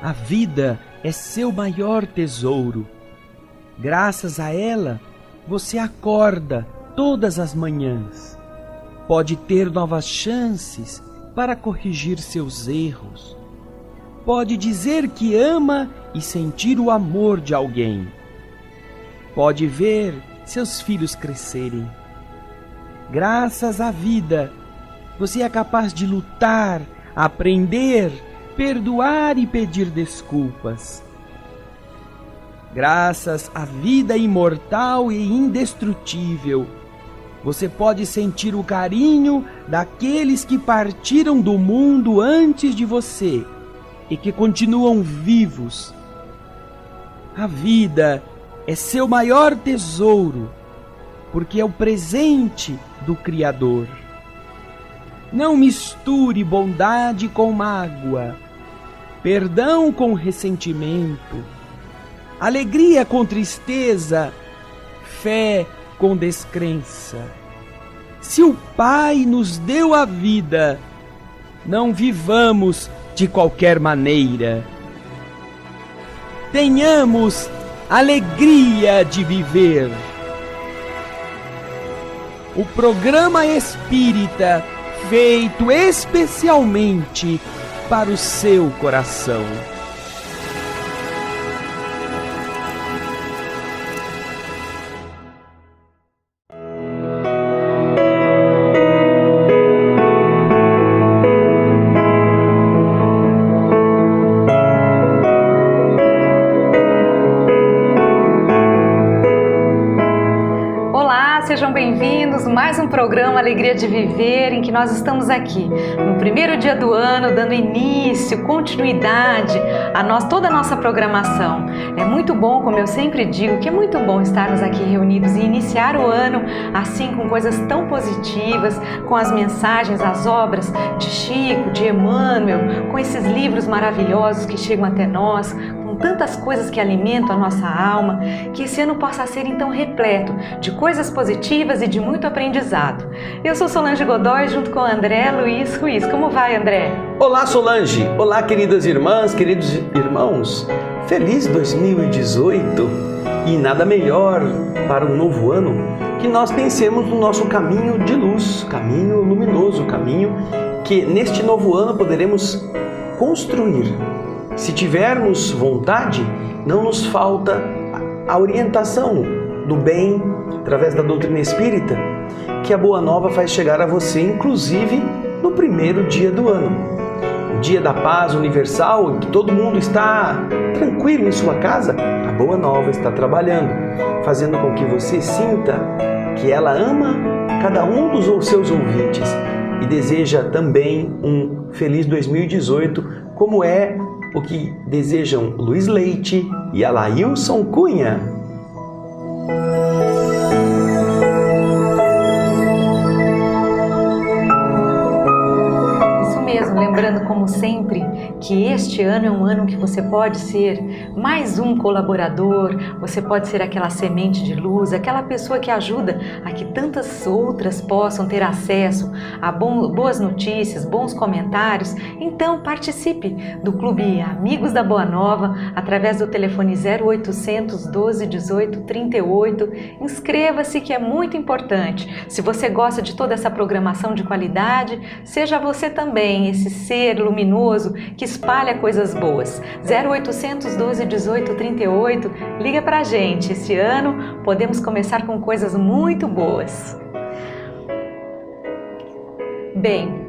A vida é seu maior tesouro. Graças a ela, você acorda todas as manhãs. Pode ter novas chances para corrigir seus erros. Pode dizer que ama e sentir o amor de alguém. Pode ver seus filhos crescerem. Graças à vida, você é capaz de lutar, aprender, perdoar e pedir desculpas. Graças à vida imortal e indestrutível, você pode sentir o carinho daqueles que partiram do mundo antes de você e que continuam vivos. A vida é seu maior tesouro, porque é o presente do Criador. Não misture bondade com mágoa, perdão com ressentimento, alegria com tristeza, fé com descrença. Se o Pai nos deu a vida, não vivamos de qualquer maneira. Tenhamos alegria de viver. O programa espírita feito especialmente para o seu coração. Sejam bem-vindos a mais um programa Alegria de Viver, em que nós estamos aqui no primeiro dia do ano, dando início, continuidade a toda a nossa programação. É muito bom, como eu sempre digo, que é muito bom estarmos aqui reunidos e iniciar o ano assim, com coisas tão positivas, com as mensagens, as obras de Chico, de Emmanuel, com esses livros maravilhosos que chegam até nós, tantas coisas que alimentam a nossa alma, que esse ano possa ser então repleto de coisas positivas e de muito aprendizado. Eu sou Solange Godoy, junto com o André Luiz Ruiz. Como vai, André? Olá, Solange! Olá, queridas irmãs, queridos irmãos! Feliz 2018! E nada melhor para um novo ano que nós pensemos no nosso caminho de luz, caminho luminoso, caminho que neste novo ano poderemos construir. Se tivermos vontade, não nos falta a orientação do bem, através da doutrina espírita, que a Boa Nova faz chegar a você, inclusive no primeiro dia do ano. O dia da paz universal, em que todo mundo está tranquilo em sua casa, a Boa Nova está trabalhando, fazendo com que você sinta que ela ama cada um dos seus ouvintes e deseja também um feliz 2018, como é o que desejam Luiz Leite e Alailson Cunha. Isso mesmo, lembrando como sempre que este ano é um ano que você pode ser mais um colaborador, você pode ser aquela semente de luz, aquela pessoa que ajuda a que tantas outras possam ter acesso a boas notícias, bons comentários. Então participe do Clube Amigos da Boa Nova através do telefone 0800 12 18 38. Inscreva-se, que é muito importante. Se você gosta de toda essa programação de qualidade, seja você também esse ser luminoso que espalha coisas boas. 0800 12 18 38. Liga pra gente. Esse ano podemos começar com coisas muito boas. Bem,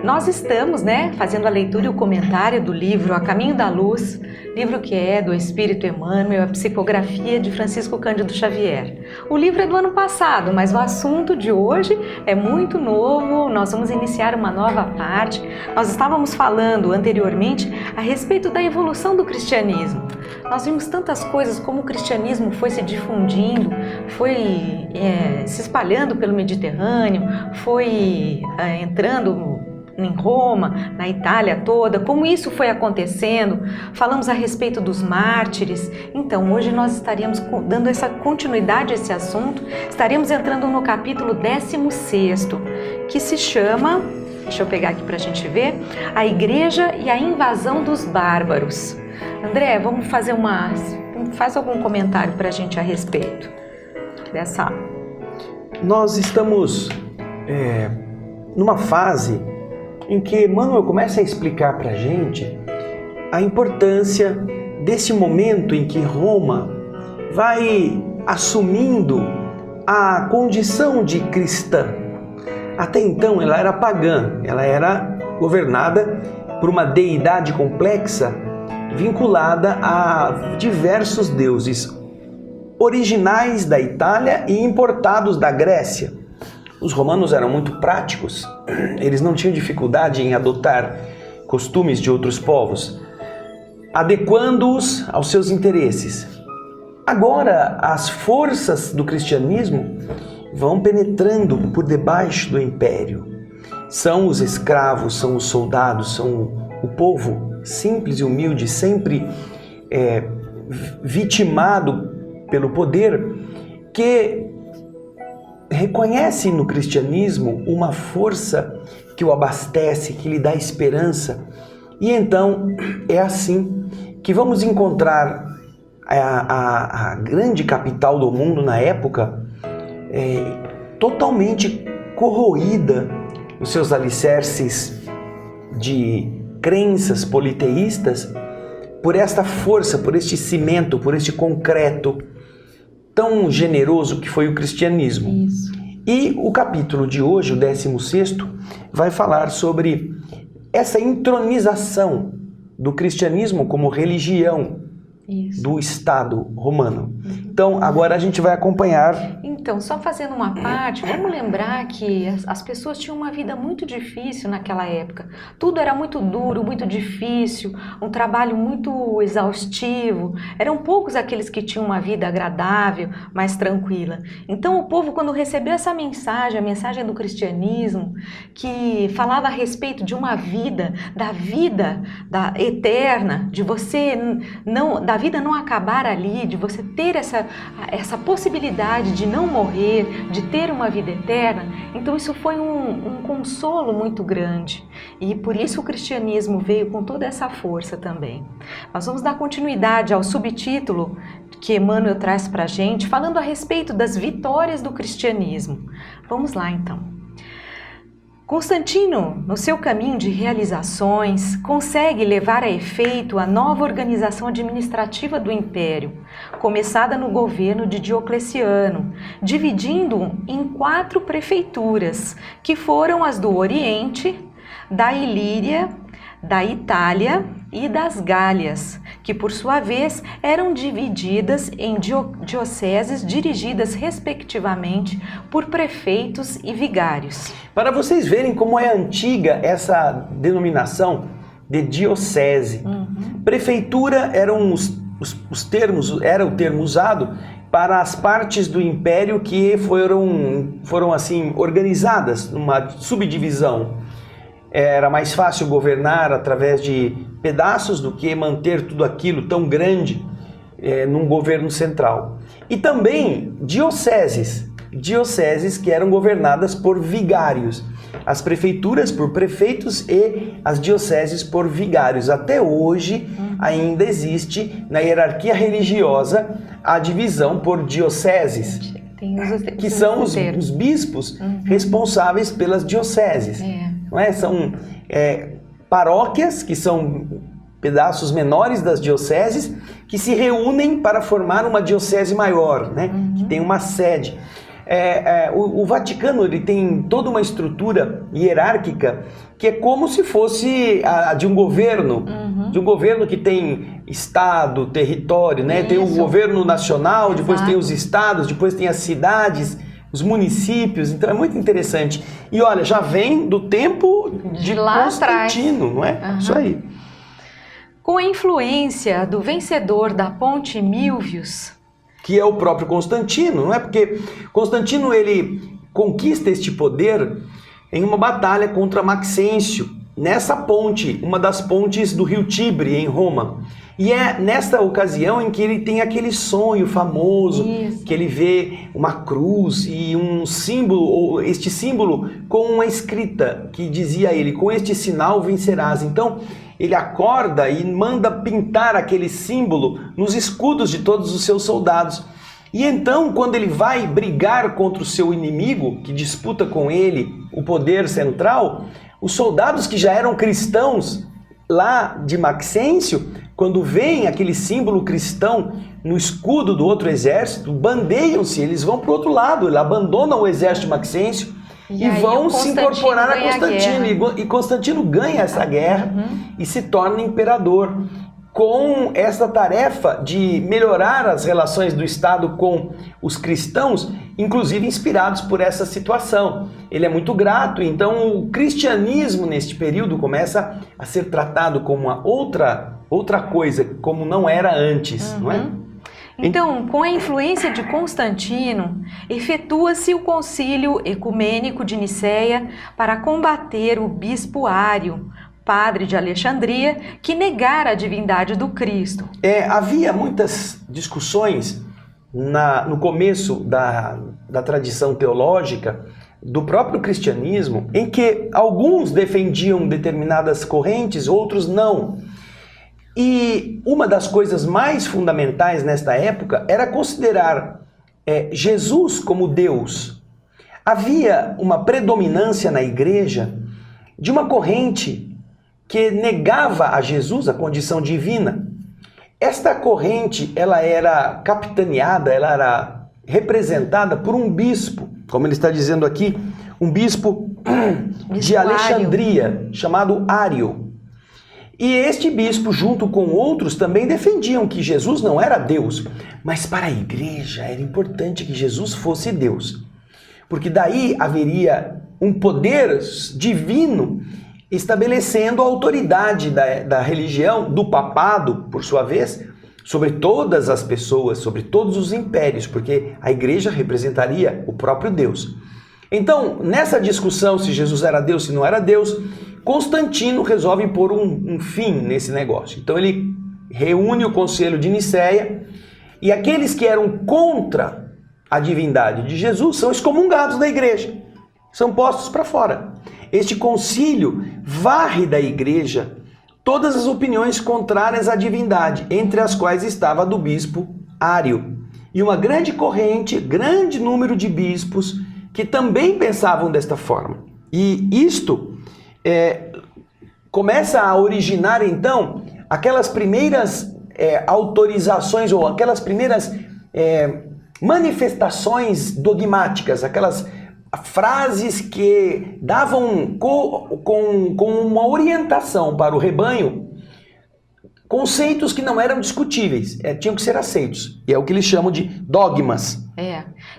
nós estamos, fazendo a leitura e o comentário do livro A Caminho da Luz, livro que é do Espírito Emmanuel, a psicografia de Francisco Cândido Xavier. O livro é do ano passado, mas o assunto de hoje é muito novo, nós vamos iniciar uma nova parte. Nós estávamos falando anteriormente a respeito da evolução do cristianismo. Nós vimos tantas coisas, como o cristianismo foi se difundindo, foi se espalhando pelo Mediterrâneo, foi entrando em Roma, na Itália toda, como isso foi acontecendo. Falamos a respeito dos mártires. Então hoje nós estaríamos dando essa continuidade a esse assunto, estaremos entrando no capítulo 16º, que se chama, deixa eu pegar aqui para a gente ver, A Igreja e a Invasão dos Bárbaros. André, vamos fazer faz algum comentário para a gente a respeito dessa... Nós estamos numa fase em que Emmanuel começa a explicar para a gente a importância desse momento em que Roma vai assumindo a condição de cristã. Até então ela era pagã, ela era governada por uma deidade complexa vinculada a diversos deuses originais da Itália e importados da Grécia. Os romanos eram muito práticos, eles não tinham dificuldade em adotar costumes de outros povos, adequando-os aos seus interesses. Agora, as forças do cristianismo vão penetrando por debaixo do império. São os escravos, são os soldados, são o povo simples e humilde, sempre vitimado pelo poder, que reconhece no cristianismo uma força que o abastece, que lhe dá esperança. E então é assim que vamos encontrar a grande capital do mundo na época totalmente corroída, os seus alicerces de crenças politeístas, por esta força, por este cimento, por este concreto tão generoso que foi o cristianismo. Isso. E o capítulo de hoje, o 16º, vai falar sobre essa entronização do cristianismo como religião do Estado romano. Então, agora a gente vai acompanhar. Então, só fazendo uma parte, vamos lembrar que as pessoas tinham uma vida muito difícil naquela época. Tudo era muito duro, muito difícil, um trabalho muito exaustivo. Eram poucos aqueles que tinham uma vida agradável, mais tranquila. Então, o povo, quando recebeu essa mensagem, a mensagem do cristianismo, que falava a respeito de uma vida, da eterna, de você não, da vida não acabar ali, de você ter essa possibilidade de não morrer, de ter uma vida eterna, então isso foi um consolo muito grande. E por isso o cristianismo veio com toda essa força também. Nós vamos dar continuidade ao subtítulo que Emmanuel traz para a gente, falando a respeito das vitórias do cristianismo. Vamos lá então. Constantino, no seu caminho de realizações, consegue levar a efeito a nova organização administrativa do Império, começada no governo de Diocleciano, dividindo em 4 prefeituras, que foram as do Oriente, da Ilíria, da Itália e das Gálias, que por sua vez eram divididas em dioceses dirigidas respectivamente por prefeitos e vigários. Para vocês verem como é antiga essa denominação de diocese. Prefeitura eram os termos, era o termo usado para as partes do império que foram assim organizadas numa subdivisão. Era mais fácil governar através de pedaços do que manter tudo aquilo tão grande num governo central. E também dioceses que eram governadas por vigários. As prefeituras por prefeitos e as dioceses por vigários. Até hoje ainda existe na hierarquia religiosa a divisão por dioceses, que são os bispos responsáveis pelas dioceses. Não é? São paróquias, que são pedaços menores das dioceses, que se reúnem para formar uma diocese maior, né? Que tem uma sede. O Vaticano ele tem toda uma estrutura hierárquica que é como se fosse a de um governo, que tem estado, território, né? Tem o governo nacional, depois tem os estados, depois tem as cidades, os municípios. Então é muito interessante. E olha, já vem do tempo de lá Constantino, atrás. Não é? Isso aí. Com a influência do vencedor da Ponte Milvius, que é o próprio Constantino, não é? Porque Constantino ele conquista este poder em uma batalha contra Maxêncio, nessa ponte, uma das pontes do rio Tibre, em Roma. E é nesta ocasião em que ele tem aquele sonho famoso, Isso. que ele vê uma cruz e um símbolo, ou este símbolo com uma escrita que dizia a ele: com este sinal vencerás. Então ele acorda e manda pintar aquele símbolo nos escudos de todos os seus soldados. E então, quando ele vai brigar contra o seu inimigo, que disputa com ele o poder central, os soldados que já eram cristãos lá de Maxêncio, quando veem aquele símbolo cristão no escudo do outro exército, bandeiam-se, eles vão para o outro lado, eles abandonam o exército de Maxêncio e vão se incorporar a Constantino. E Constantino ganha essa guerra e se torna imperador, com essa tarefa de melhorar as relações do Estado com os cristãos, inclusive inspirados por essa situação. Ele é muito grato, então o cristianismo neste período começa a ser tratado como uma outra coisa, como não era antes, não é? Então, com a influência de Constantino, efetua-se o Concílio Ecumênico de Nicéia para combater o bispo Ário, padre de Alexandria, que negara a divindade do Cristo. Havia muitas discussões no começo da tradição teológica do próprio cristianismo, em que alguns defendiam determinadas correntes, outros não. E uma das coisas mais fundamentais nesta época era considerar Jesus como Deus. Havia uma predominância na igreja de uma corrente que negava a Jesus a condição divina. Esta corrente, ela era capitaneada, ela era representada por um bispo, como ele está dizendo aqui, um bispo de Alexandria, chamado Ário. E este bispo, junto com outros, também defendiam que Jesus não era Deus, mas para a igreja era importante que Jesus fosse Deus, porque daí haveria um poder divino estabelecendo a autoridade da religião, do papado, por sua vez, sobre todas as pessoas, sobre todos os impérios, porque a igreja representaria o próprio Deus. Então, nessa discussão se Jesus era Deus, se não era Deus, Constantino resolve pôr um fim nesse negócio. Então ele reúne o Concílio de Nicéia e aqueles que eram contra a divindade de Jesus são excomungados da igreja, são postos para fora. Este concílio varre da igreja todas as opiniões contrárias à divindade, entre as quais estava a do bispo Ário. E uma grande corrente, grande número de bispos que também pensavam desta forma. E isto começa a originar, então, aquelas primeiras autorizações ou aquelas primeiras manifestações dogmáticas, aquelas frases que davam com uma orientação para o rebanho conceitos que não eram discutíveis, tinham que ser aceitos. E é o que eles chamam de dogmas.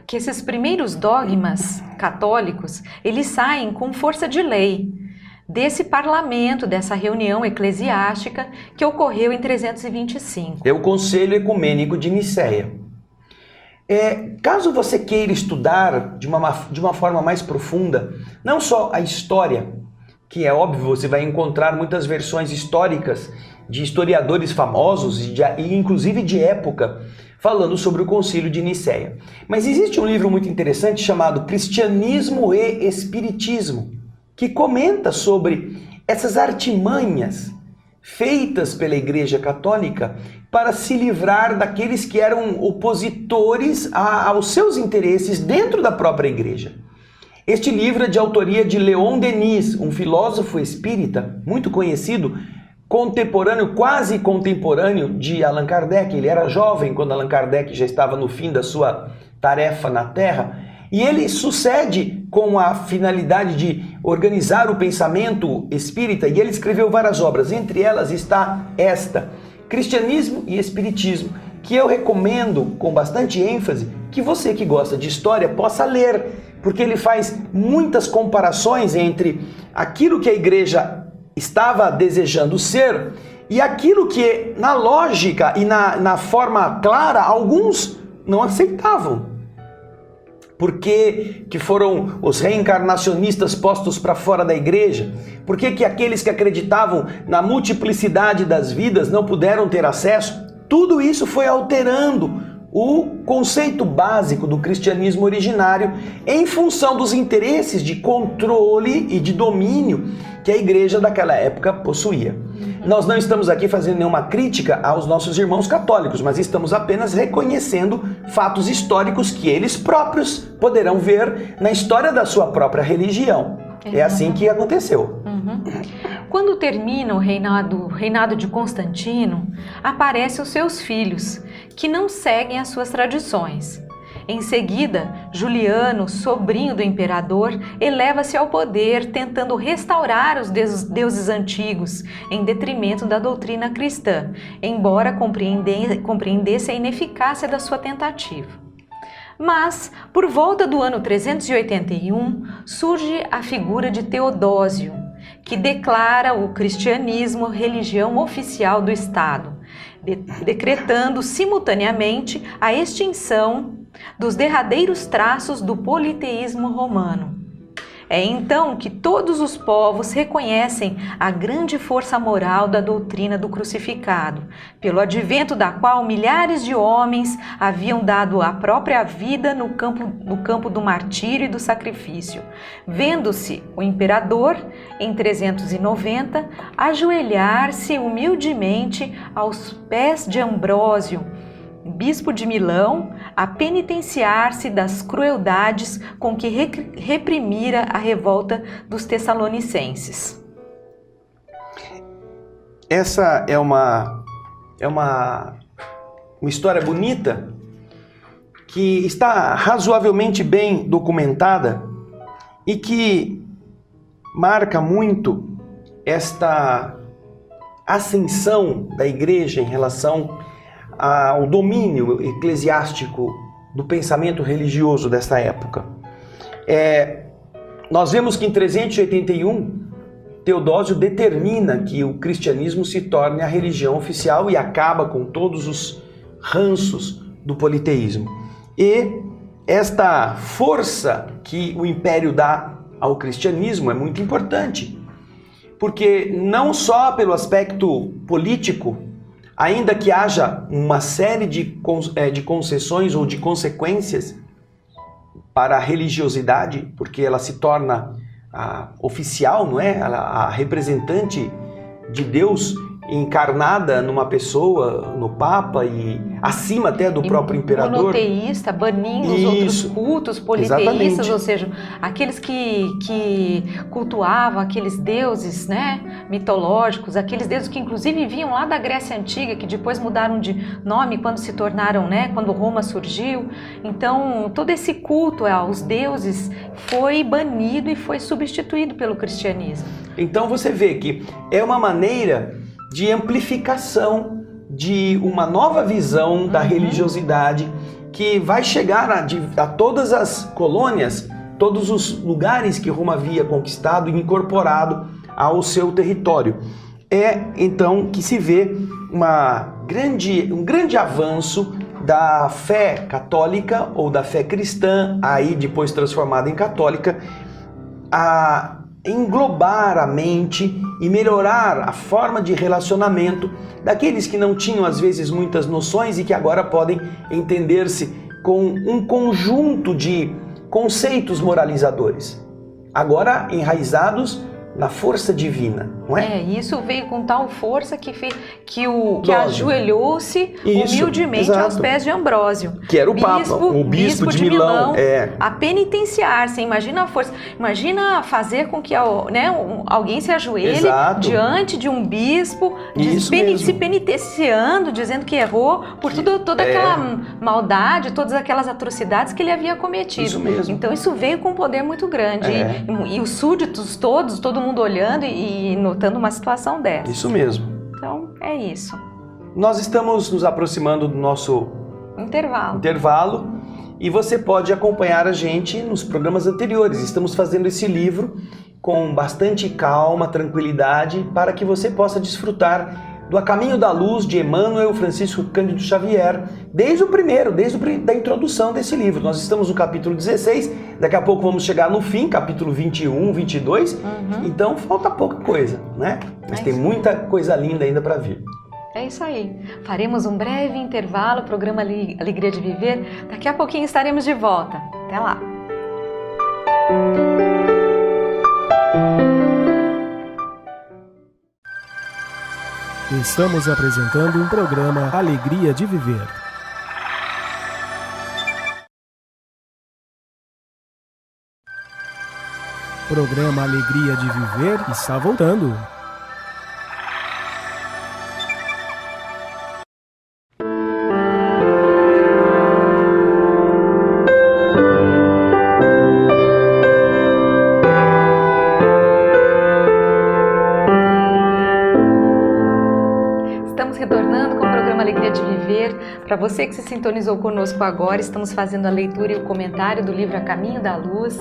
Que esses primeiros dogmas católicos, eles saem com força de lei desse parlamento, dessa reunião eclesiástica que ocorreu em 325. É o Concílio Ecumênico de Nicéia. Caso você queira estudar de uma forma mais profunda, não só a história, que é óbvio, você vai encontrar muitas versões históricas de historiadores famosos e inclusive de época, falando sobre o Concílio de Nicéia. Mas existe um livro muito interessante chamado Cristianismo e Espiritismo, que comenta sobre essas artimanhas feitas pela Igreja Católica para se livrar daqueles que eram opositores aos seus interesses dentro da própria Igreja. Este livro é de autoria de Leon Denis, um filósofo espírita muito conhecido, contemporâneo, quase contemporâneo de Allan Kardec. Ele era jovem quando Allan Kardec já estava no fim da sua tarefa na Terra, e ele sucede com a finalidade de organizar o pensamento espírita, e ele escreveu várias obras, entre elas está esta, Cristianismo e Espiritismo, que eu recomendo com bastante ênfase que você que gosta de história possa ler, porque ele faz muitas comparações entre aquilo que a igreja estava desejando ser e aquilo que na lógica e na forma clara alguns não aceitavam. Por que foram os reencarnacionistas postos para fora da igreja? Por que aqueles que acreditavam na multiplicidade das vidas não puderam ter acesso? Tudo isso foi alterando o conceito básico do cristianismo originário em função dos interesses de controle e de domínio que a igreja daquela época possuía. Nós não estamos aqui fazendo nenhuma crítica aos nossos irmãos católicos, mas estamos apenas reconhecendo fatos históricos que eles próprios poderão ver na história da sua própria religião. É assim que aconteceu. Quando termina o reinado de Constantino, aparecem os seus filhos, que não seguem as suas tradições. Em seguida, Juliano, sobrinho do imperador, eleva-se ao poder, tentando restaurar os deuses antigos, em detrimento da doutrina cristã, embora compreendesse a ineficácia da sua tentativa. Mas, por volta do ano 381, surge a figura de Teodósio, que declara o cristianismo religião oficial do Estado, decretando simultaneamente a extinção dos derradeiros traços do politeísmo romano. É então que todos os povos reconhecem a grande força moral da doutrina do crucificado, pelo advento da qual milhares de homens haviam dado a própria vida no campo do martírio e do sacrifício, vendo-se o imperador, em 390, ajoelhar-se humildemente aos pés de Ambrósio, bispo de Milão, a penitenciar-se das crueldades com que reprimira a revolta dos tessalonicenses. Essa é uma história bonita que está razoavelmente bem documentada e que marca muito esta ascensão da igreja em relação ao domínio eclesiástico do pensamento religioso dessa época. Nós vemos que em 381, Teodósio determina que o cristianismo se torne a religião oficial e acaba com todos os ranços do politeísmo. E esta força que o império dá ao cristianismo é muito importante, porque não só pelo aspecto político, ainda que haja uma série de concessões ou de consequências para a religiosidade, porque ela se torna oficial, não é? A representante de Deus encarnada numa pessoa, no Papa e acima até do próprio imperador. Monoteísta, banindo os outros cultos, politeístas, exatamente. Ou seja, aqueles que cultuavam aqueles deuses, né, mitológicos, aqueles deuses que inclusive vinham lá da Grécia Antiga, que depois mudaram de nome quando se tornaram, né, quando Roma surgiu. Então, todo esse culto aos deuses foi banido e foi substituído pelo cristianismo. Então você vê que é uma maneira de amplificação de uma nova visão da religiosidade que vai chegar a todas as colônias, todos os lugares que Roma havia conquistado e incorporado ao seu território. É então que se vê um grande avanço da fé católica ou da fé cristã, aí depois transformada em católica, a englobar a mente e melhorar a forma de relacionamento daqueles que não tinham às vezes muitas noções e que agora podem entender-se com um conjunto de conceitos moralizadores, agora enraizados na força divina, não é? Isso veio com tal força que ajoelhou-se humildemente aos pés de Ambrósio, que era o bispo de Milão, a penitenciar-se. Imagina a força, imagina fazer com que alguém se ajoelhe diante de um bispo, se penitenciando, dizendo que errou por toda aquela maldade, todas aquelas atrocidades que ele havia cometido. Isso mesmo. Então isso veio com um poder muito grande. E os súditos todos, todo mundo olhando e notando uma situação dessa. Isso mesmo. Então, é isso. Nós estamos nos aproximando do nosso intervalo e você pode acompanhar a gente nos programas anteriores. Estamos fazendo esse livro com bastante calma, tranquilidade, para que você possa desfrutar do A Caminho da Luz, de Emmanuel Francisco Cândido Xavier, desde a introdução desse livro. Nós estamos no capítulo 16, daqui a pouco vamos chegar no fim, capítulo 21, 22, então falta pouca coisa, né? Mas tem muita coisa linda ainda para vir. É isso aí. Faremos um breve intervalo, programa Alegria de Viver. Daqui a pouquinho estaremos de volta. Até lá. Estamos apresentando o programa Alegria de Viver. Programa Alegria de Viver está voltando. Para você que se sintonizou conosco agora, estamos fazendo a leitura e o comentário do livro A Caminho da Luz,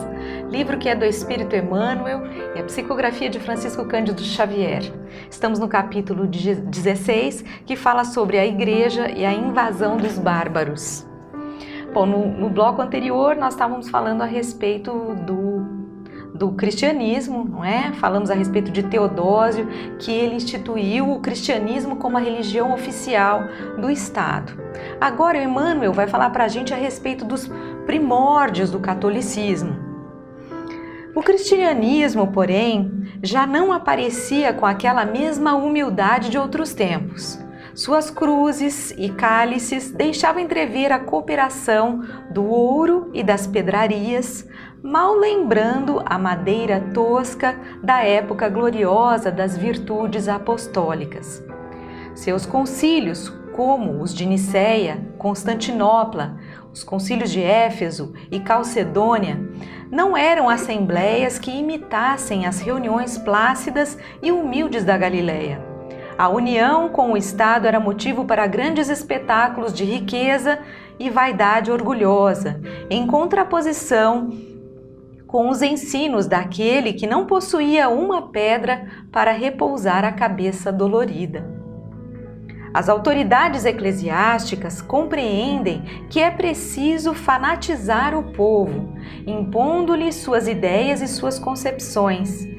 livro que é do Espírito Emmanuel e a psicografia de Francisco Cândido Xavier. Estamos no capítulo 16, que fala sobre a Igreja e a invasão dos bárbaros. Bom, no bloco anterior nós estávamos falando a respeito do cristianismo, não é? Falamos a respeito de Teodósio, que ele instituiu o cristianismo como a religião oficial do Estado. Agora o Emmanuel vai falar para a gente a respeito dos primórdios do catolicismo. O cristianismo, porém, já não aparecia com aquela mesma humildade de outros tempos. Suas cruzes e cálices deixavam entrever a cooperação do ouro e das pedrarias, mal lembrando a madeira tosca da época gloriosa das virtudes apostólicas. Seus concílios, como os de Nicéia, Constantinopla, os concílios de Éfeso e Calcedônia, não eram assembleias que imitassem as reuniões plácidas e humildes da Galileia. A união com o Estado era motivo para grandes espetáculos de riqueza e vaidade orgulhosa, em contraposição com os ensinos daquele que não possuía uma pedra para repousar a cabeça dolorida. As autoridades eclesiásticas compreendem que é preciso fanatizar o povo, impondo-lhe suas ideias e suas concepções,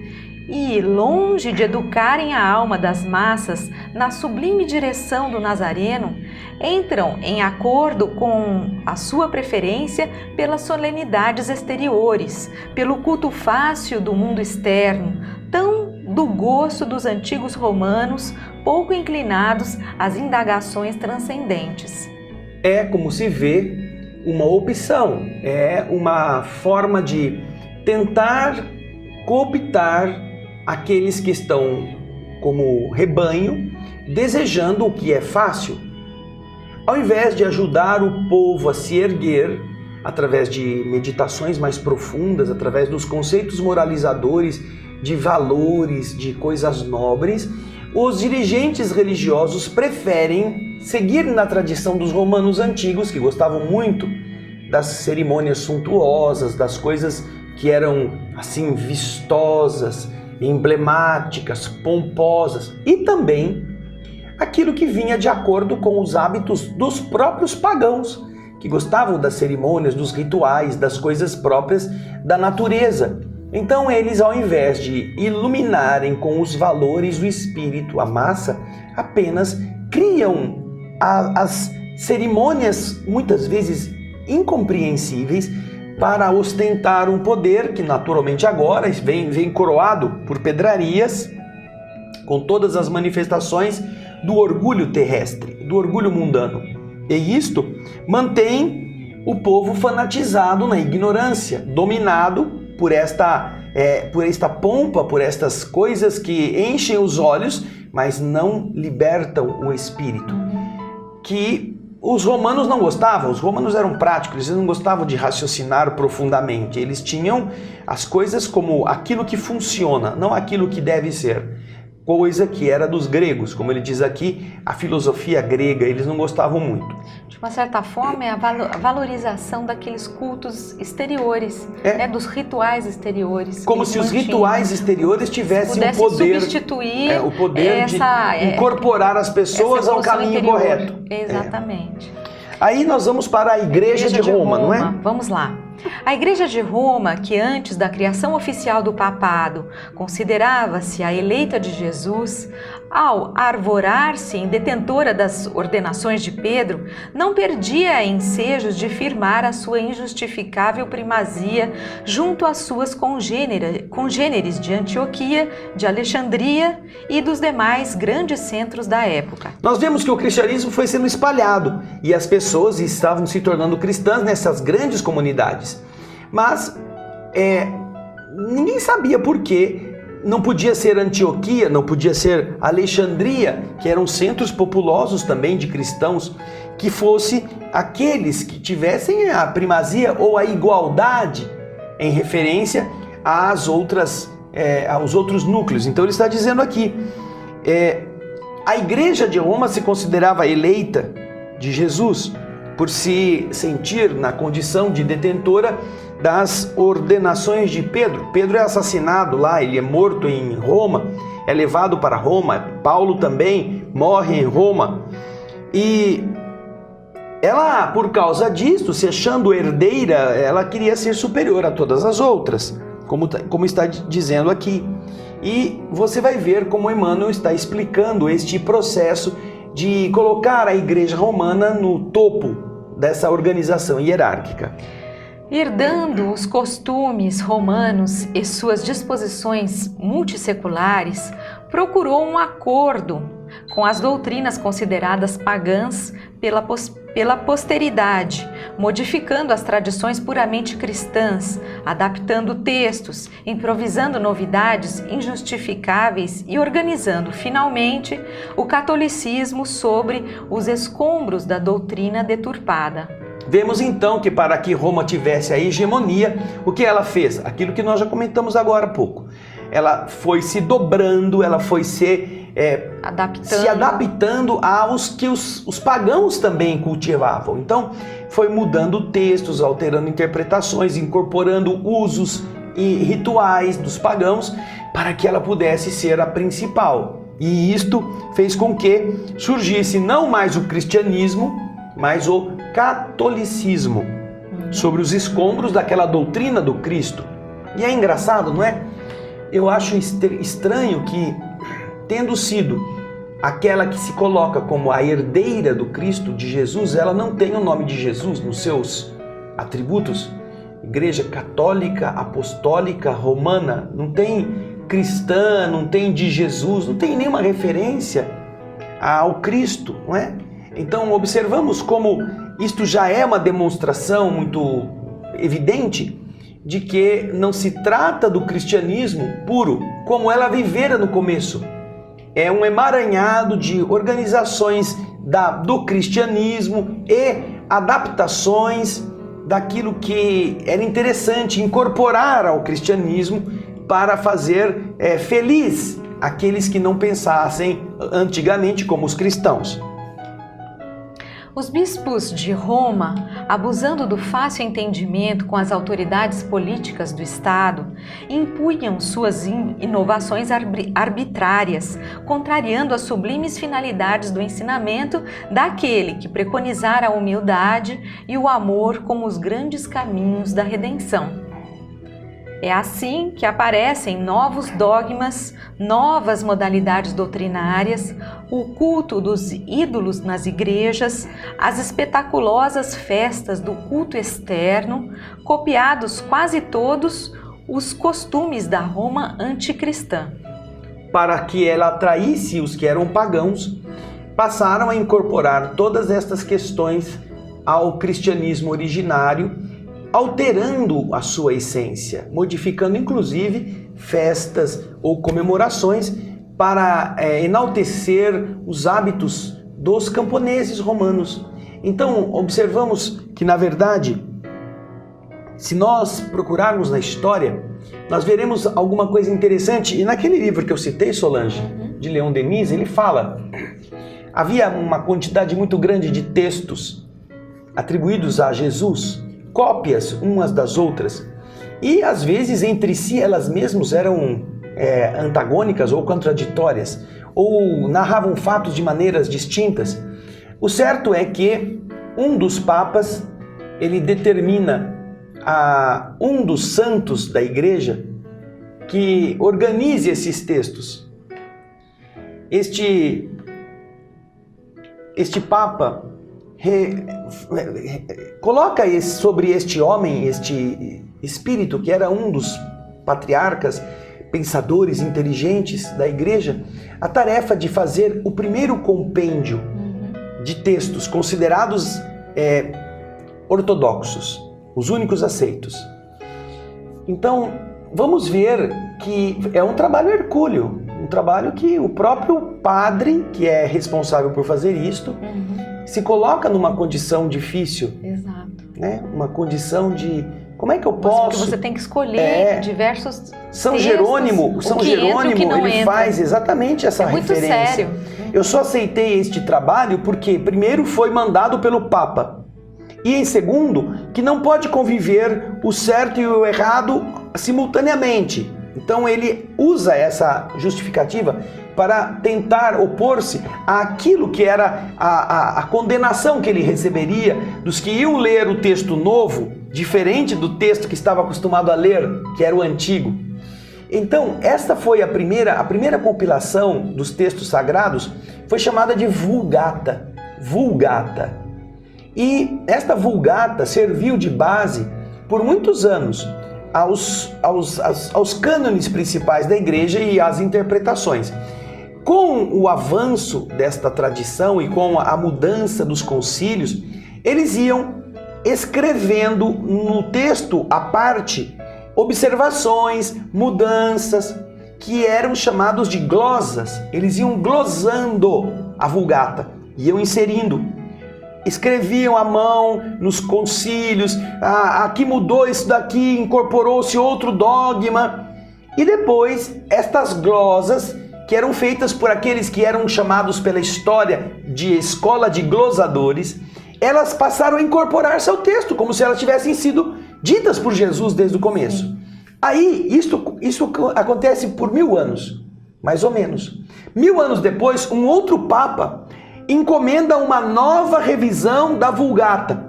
e, longe de educarem a alma das massas na sublime direção do Nazareno, entram em acordo com a sua preferência pelas solenidades exteriores, pelo culto fácil do mundo externo, tão do gosto dos antigos romanos, pouco inclinados às indagações transcendentes. É, como se vê, uma opção, é uma forma de tentar cooptar aqueles que estão como rebanho, desejando o que é fácil. Ao invés de ajudar o povo a se erguer, através de meditações mais profundas, através dos conceitos moralizadores, de valores, de coisas nobres, os dirigentes religiosos preferem seguir na tradição dos romanos antigos, que gostavam muito das cerimônias suntuosas, das coisas que eram assim vistosas, emblemáticas, pomposas, e também aquilo que vinha de acordo com os hábitos dos próprios pagãos, que gostavam das cerimônias, dos rituais, das coisas próprias da natureza. Então eles, ao invés de iluminarem com os valores do espírito a massa, apenas criam as cerimônias, muitas vezes incompreensíveis, para ostentar um poder que naturalmente agora vem coroado por pedrarias, com todas as manifestações do orgulho terrestre, do orgulho mundano. E isto mantém o povo fanatizado na ignorância, dominado por esta pompa, por estas coisas que enchem os olhos, mas não libertam o espírito. Que os romanos não gostavam, os romanos eram práticos, eles não gostavam de raciocinar profundamente, eles tinham as coisas como aquilo que funciona, não aquilo que deve ser. coisa que era dos gregos. Como ele diz aqui, a filosofia grega, eles não gostavam muito. De uma certa forma, é a valorização daqueles cultos exteriores, né, dos rituais exteriores. Como se os rituais exteriores tivessem o poder, substituir o poder de incorporar as pessoas ao caminho interior. Correto. Exatamente. Aí nós vamos para a Igreja de Roma, não é? Vamos lá. A Igreja de Roma, que antes da criação oficial do papado considerava-se a eleita de Jesus, ao arvorar-se em detentora das ordenações de Pedro, não perdia ensejos de firmar a sua injustificável primazia junto às suas congêneres de Antioquia, de Alexandria e dos demais grandes centros da época. Nós vemos que o cristianismo foi sendo espalhado e as pessoas estavam se tornando cristãs nessas grandes comunidades. Mas ninguém sabia por quê. Não podia ser Antioquia, não podia ser Alexandria, que eram centros populosos também de cristãos, que fosse aqueles que tivessem a primazia ou a igualdade em referência aos outros núcleos. Então ele está dizendo aqui, a Igreja de Roma se considerava eleita de Jesus por se sentir na condição de detentora das ordenações de Pedro. Pedro é assassinado lá, ele é morto em Roma, é levado para Roma. Paulo também morre em Roma. E ela, por causa disso, se achando herdeira, ela queria ser superior a todas as outras, como está dizendo aqui. E você vai ver como Emmanuel está explicando este processo de colocar a Igreja Romana no topo dessa organização hierárquica. Herdando os costumes romanos e suas disposições multisseculares, procurou um acordo com as doutrinas consideradas pagãs pela posteridade, modificando as tradições puramente cristãs, adaptando textos, improvisando novidades injustificáveis e organizando, finalmente, o catolicismo sobre os escombros da doutrina deturpada. Vemos então que para que Roma tivesse a hegemonia, o que ela fez? Aquilo que nós já comentamos agora há pouco. Ela foi se dobrando, ela foi se adaptando aos que os pagãos também cultivavam. Então, foi mudando textos, alterando interpretações, incorporando usos e rituais dos pagãos para que ela pudesse ser a principal. E isto fez com que surgisse não mais o cristianismo, mas o catolicismo, sobre os escombros daquela doutrina do Cristo. E é engraçado, não é? Eu acho estranho que, tendo sido aquela que se coloca como a herdeira do Cristo, de Jesus, ela não tem o nome de Jesus nos seus atributos. Igreja católica, apostólica, romana, não tem cristã, não tem de Jesus, não tem nenhuma referência ao Cristo, não é? Então observamos como isto já é uma demonstração muito evidente de que não se trata do cristianismo puro, como ela vivera no começo. É um emaranhado de organizações do cristianismo e adaptações daquilo que era interessante incorporar ao cristianismo para fazer feliz aqueles que não pensassem antigamente como os cristãos. Os bispos de Roma, abusando do fácil entendimento com as autoridades políticas do Estado, impunham suas inovações arbitrárias, contrariando as sublimes finalidades do ensinamento daquele que preconizara a humildade e o amor como os grandes caminhos da redenção. É assim que aparecem novos dogmas, novas modalidades doutrinárias, o culto dos ídolos nas igrejas, as espetaculosas festas do culto externo, copiados quase todos os costumes da Roma anticristã. Para que ela atraísse os que eram pagãos, passaram a incorporar todas estas questões ao cristianismo originário, alterando a sua essência, modificando inclusive festas ou comemorações para enaltecer os hábitos dos camponeses romanos. Então, observamos que, na verdade, se nós procurarmos na história, nós veremos alguma coisa interessante. E naquele livro que eu citei, Solange, de Leon Denis, ele fala: havia uma quantidade muito grande de textos atribuídos a Jesus, cópias umas das outras, e às vezes entre si elas mesmas eram antagônicas ou contraditórias, ou narravam fatos de maneiras distintas. O certo é que um dos papas, ele determina a um dos santos da igreja que organize esses textos. Este Papa coloca sobre este homem, este espírito que era um dos patriarcas, pensadores inteligentes da igreja, a tarefa de fazer o primeiro compêndio de textos considerados ortodoxos, os únicos aceitos. Então, vamos ver que é um trabalho hercúleo, um trabalho que o próprio padre, que é responsável por fazer isto, se coloca numa condição difícil. Exato. Né? Uma condição de... Como é que eu posso... Porque você tem que escolher diversos São textos, Jerônimo, ele faz exatamente essa referência. Muito sério. Eu só aceitei este trabalho porque, primeiro, foi mandado pelo Papa. E, em segundo, que não pode conviver o certo e o errado simultaneamente. Então, ele usa essa justificativa para tentar opor-se àquilo que era a condenação que ele receberia dos que iam ler o texto novo, diferente do texto que estava acostumado a ler, que era o antigo. Então, esta foi a primeira compilação dos textos sagrados, foi chamada de Vulgata. Vulgata. E esta Vulgata serviu de base por muitos anos aos cânones principais da igreja e às interpretações. Com o avanço desta tradição e com a mudança dos concílios, eles iam escrevendo no texto à parte observações, mudanças, que eram chamados de glosas. Eles iam glosando a Vulgata, iam inserindo. Escreviam à mão nos concílios, aqui mudou isso daqui, incorporou-se outro dogma. E depois, estas glosas, que eram feitas por aqueles que eram chamados pela história de escola de glosadores, elas passaram a incorporar-se ao texto, como se elas tivessem sido ditas por Jesus desde o começo. Aí, isso acontece por 1000 anos, mais ou menos. 1000 anos depois, um outro Papa encomenda uma nova revisão da Vulgata,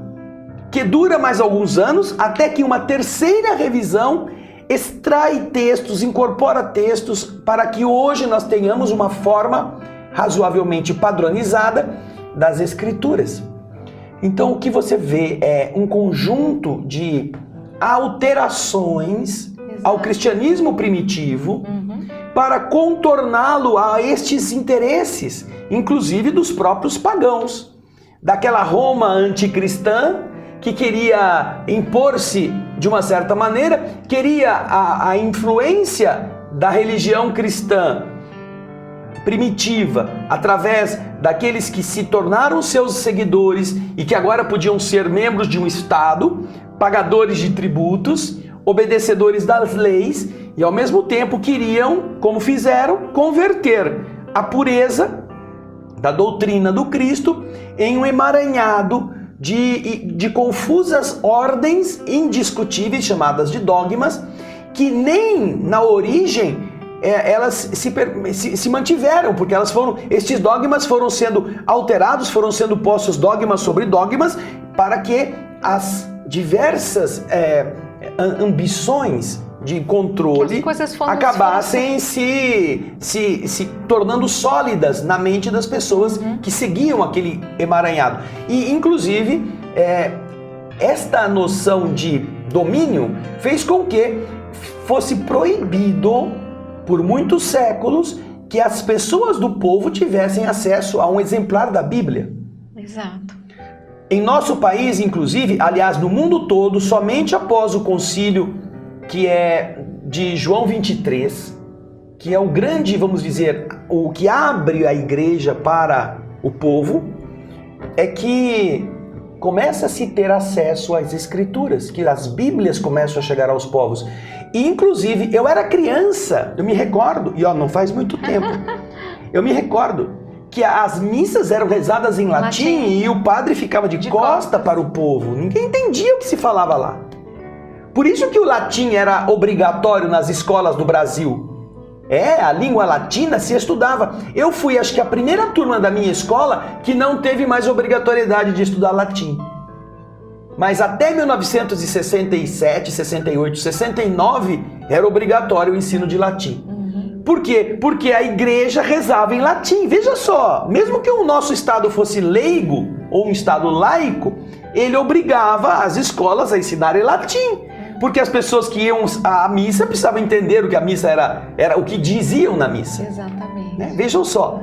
que dura mais alguns anos, até que uma terceira revisão extrai textos, incorpora textos, para que hoje nós tenhamos uma forma razoavelmente padronizada das Escrituras. Então, o que você vê é um conjunto de alterações ao cristianismo primitivo para contorná-lo a estes interesses, inclusive dos próprios pagãos, daquela Roma anticristã que queria impor-se de uma certa maneira, queria a influência da religião cristã primitiva através daqueles que se tornaram seus seguidores e que agora podiam ser membros de um Estado, pagadores de tributos, obedecedores das leis, e ao mesmo tempo queriam, como fizeram, converter a pureza da doutrina do Cristo em um emaranhado de confusas ordens indiscutíveis, chamadas de dogmas, que nem na origem elas se mantiveram, porque estes dogmas foram sendo alterados, foram sendo postos dogmas sobre dogmas, para que as diversas ambições de controle acabassem se tornando sólidas na mente das pessoas que seguiam aquele emaranhado. E, inclusive, esta noção de domínio fez com que fosse proibido por muitos séculos que as pessoas do povo tivessem acesso a um exemplar da Bíblia. Exato. Em nosso país, inclusive, aliás, no mundo todo, somente após o concílio que é de João 23, que é o grande, vamos dizer, o que abre a igreja para o povo, é que começa a se ter acesso às escrituras, que as Bíblias começam a chegar aos povos. E, inclusive, eu era criança, eu me recordo, e não faz muito tempo, Eu me recordo que as missas eram rezadas em latim e o padre ficava de costa para o povo. Ninguém entendia o que se falava lá. Por isso que o latim era obrigatório nas escolas do Brasil. A língua latina se estudava. Eu fui, acho que a primeira turma da minha escola que não teve mais obrigatoriedade de estudar latim. Mas até 1967, 68, 69 era obrigatório o ensino de latim. Por quê? Porque a igreja rezava em latim. Veja só, mesmo que o nosso estado fosse leigo ou um estado laico, ele obrigava as escolas a ensinarem latim. Porque as pessoas que iam à missa precisavam entender o que a missa era o que diziam na missa. Exatamente. Né? Vejam só.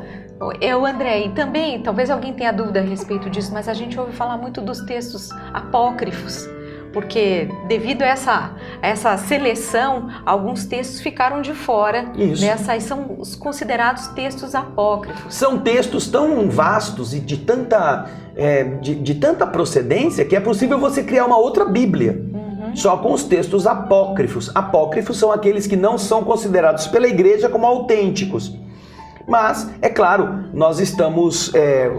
André, e também, talvez alguém tenha dúvida a respeito disso, mas a gente ouve falar muito dos textos apócrifos, porque devido a essa seleção, alguns textos ficaram de fora dessa, e são os considerados textos apócrifos. São textos tão vastos e de tanta procedência que é possível você criar uma outra Bíblia. Só com os textos apócrifos. Apócrifos são aqueles que não são considerados pela igreja como autênticos. Mas, é claro, nós estamos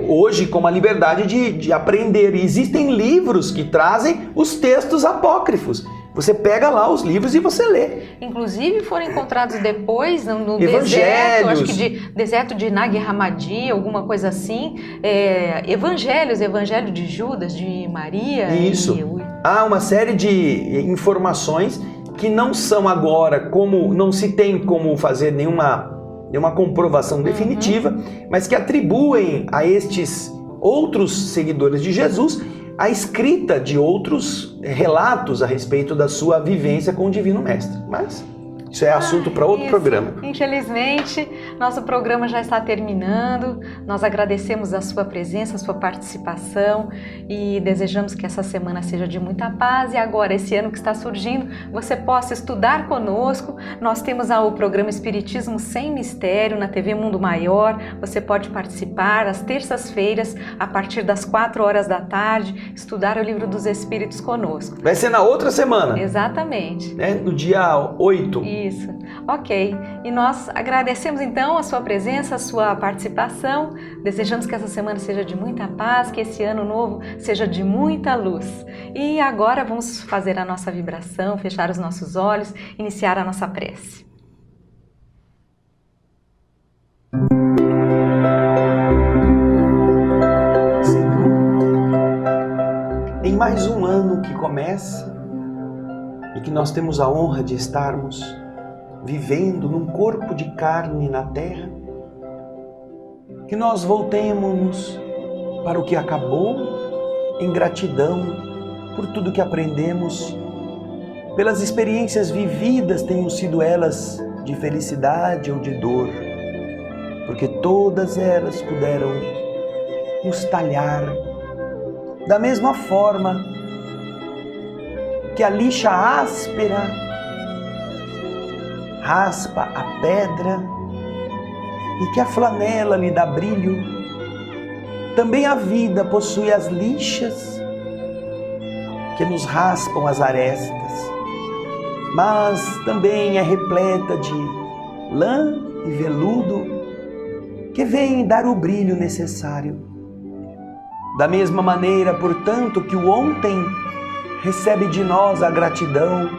hoje com a liberdade de aprender. E existem livros que trazem os textos apócrifos. Você pega lá os livros e você lê. Inclusive foram encontrados depois no deserto, acho que deserto de Nag Hammadi, alguma coisa assim. Evangelho de Judas, de Maria. Isso. Há uma série de informações que não são agora, não se tem como fazer nenhuma comprovação definitiva, mas que atribuem a estes outros seguidores de Jesus a escrita de outros relatos a respeito da sua vivência com o Divino Mestre. Mas isso é assunto para outro programa. Infelizmente, nosso programa já está terminando. Nós agradecemos a sua presença, a sua participação e desejamos que essa semana seja de muita paz. E agora, esse ano que está surgindo, você possa estudar conosco. Nós temos o programa Espiritismo Sem Mistério na TV Mundo Maior. Você pode participar às terças-feiras, a partir das 4 horas da tarde, estudar o Livro dos Espíritos conosco. Vai ser na outra semana. Exatamente. No dia 8. Isso, ok. E nós agradecemos então a sua presença, a sua participação. Desejamos que essa semana seja de muita paz, que esse ano novo seja de muita luz. E agora vamos fazer a nossa vibração, fechar os nossos olhos, iniciar a nossa prece. Em mais um ano que começa e que nós temos a honra de estarmos vivendo num corpo de carne na terra, que nós voltemos para o que acabou em gratidão por tudo que aprendemos, pelas experiências vividas, tenham sido elas de felicidade ou de dor, porque todas elas puderam nos talhar da mesma forma que a lixa áspera raspa a pedra e que a flanela lhe dá brilho, também a vida possui as lixas que nos raspam as arestas, mas também é repleta de lã e veludo que vêm dar o brilho necessário. Da mesma maneira, portanto, que o ontem recebe de nós a gratidão,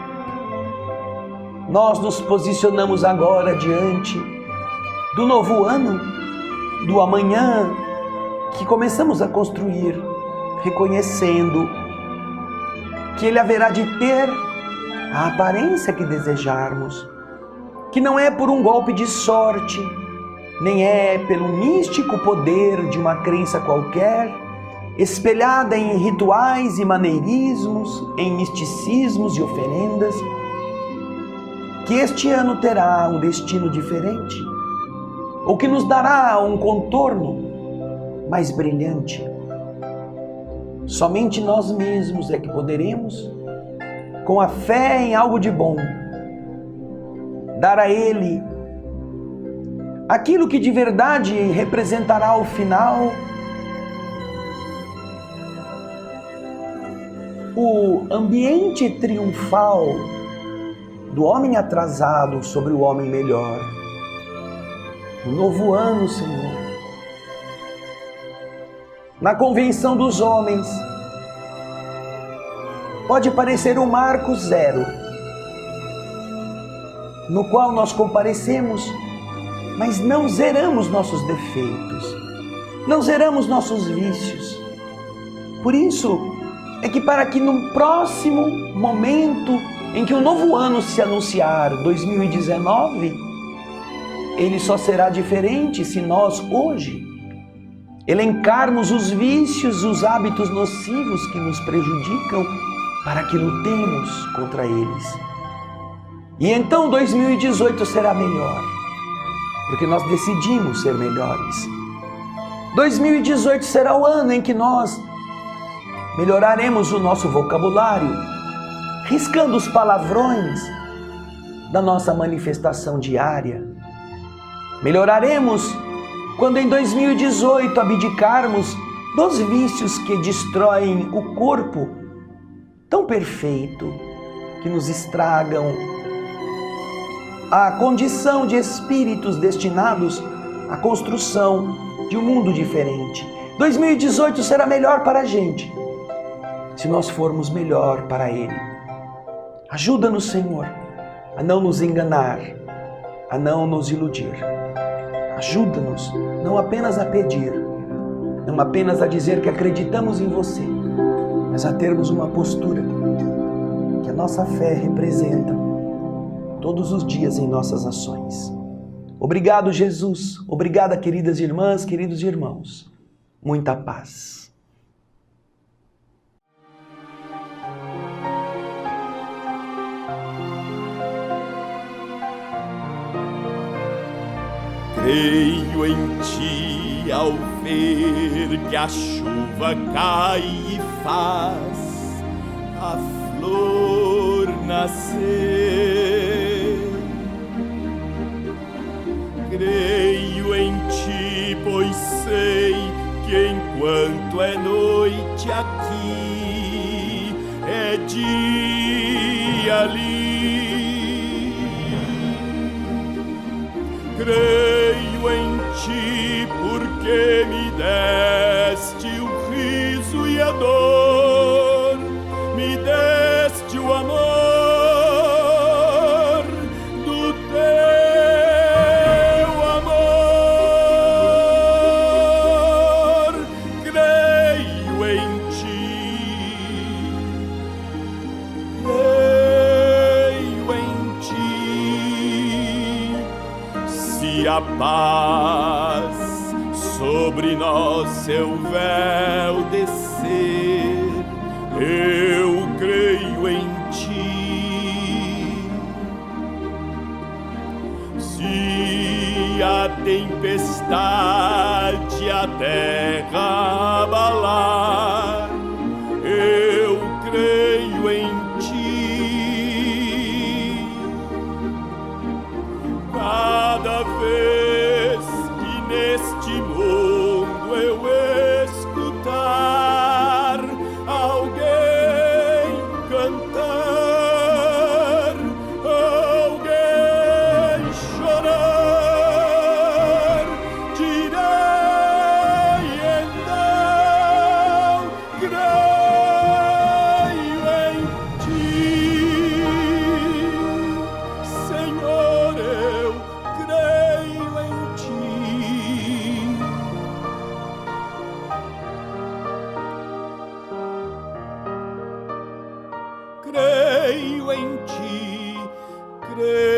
nós nos posicionamos agora diante do novo ano, do amanhã que começamos a construir, reconhecendo que ele haverá de ter a aparência que desejarmos, que não é por um golpe de sorte, nem é pelo místico poder de uma crença qualquer, espelhada em rituais e maneirismos, em misticismos e oferendas, que este ano terá um destino diferente, ou que nos dará um contorno mais brilhante. Somente nós mesmos é que poderemos, com a fé em algo de bom, dar a Ele aquilo que de verdade representará ao final o ambiente triunfal do homem atrasado sobre o homem melhor. no novo ano, Senhor. Na convenção dos homens, pode parecer um marco zero, no qual nós comparecemos, mas não zeramos nossos defeitos, não zeramos nossos vícios. Por isso é que para que no próximo momento em que o novo ano se anunciar, 2019, ele só será diferente se nós hoje elencarmos os vícios, os hábitos nocivos que nos prejudicam, para que lutemos contra eles. E então 2018 será melhor, porque nós decidimos ser melhores. 2018 será o ano em que nós melhoraremos o nosso vocabulário, riscando os palavrões da nossa manifestação diária. Melhoraremos quando em 2018 abdicarmos dos vícios que destroem o corpo tão perfeito, que nos estragam a condição de espíritos destinados à construção de um mundo diferente. 2018 será melhor para a gente, se nós formos melhor para Ele. Ajuda-nos, Senhor, a não nos enganar, a não nos iludir. Ajuda-nos não apenas a pedir, não apenas a dizer que acreditamos em Você, mas a termos uma postura que a nossa fé representa todos os dias em nossas ações. Obrigado, Jesus. Obrigada, queridas irmãs, queridos irmãos. Muita paz. Creio em Ti ao ver que a chuva cai e faz a flor nascer. Creio em Ti, pois sei que enquanto é noite aqui, é dia ali. Creio em Ti porque me deste o riso e a dor, me deste o amor do Teu amor. Creio em Ti, creio em Ti. Se a paz sobre nós Seu véu descer, eu creio em Ti. Se a tempestade a terra abalar, eu creio em Ti. Cada vez que neste mundo eu escutar alguém cantar, alguém chorar, direi então, creio em Ti, Senhor, eu creio em Ti. Creio em Ti, creio.